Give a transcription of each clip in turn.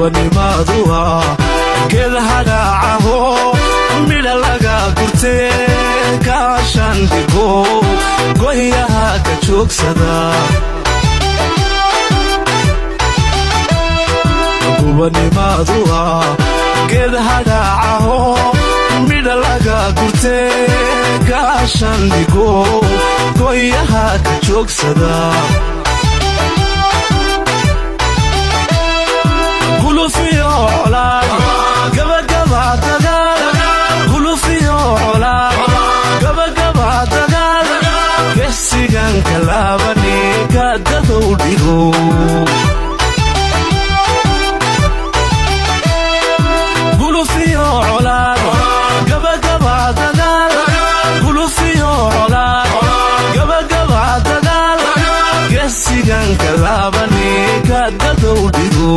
gobanimaduwa geedaha dhaacaho midha laga gurtee kaashandhigo goyaha ka joogsada gobanimaduwa geedaha dhaacaho midha laga gurtee kaashandhigo goyaha ka joogsada gulufiyo colaad gabagaba dagaal gulufiyo colaad gabagaba dagaal gesigan kalaabani kaadadow dhigo gulufiyo colaad gabagaba dagaal gulufiyo colaad gabagaba dagaal gesigan kalaabani kaadadow dhigo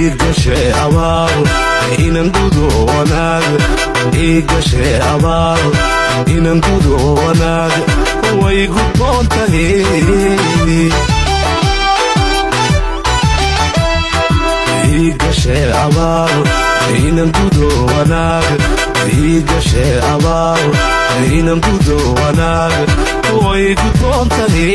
igashe abaal inan gudo wanaag igashe abaal inan gudo wanaag way gudboon tahay igashe abaal inan gudo wanaag igashe abaal inan gudo wanaag way gudboon tahay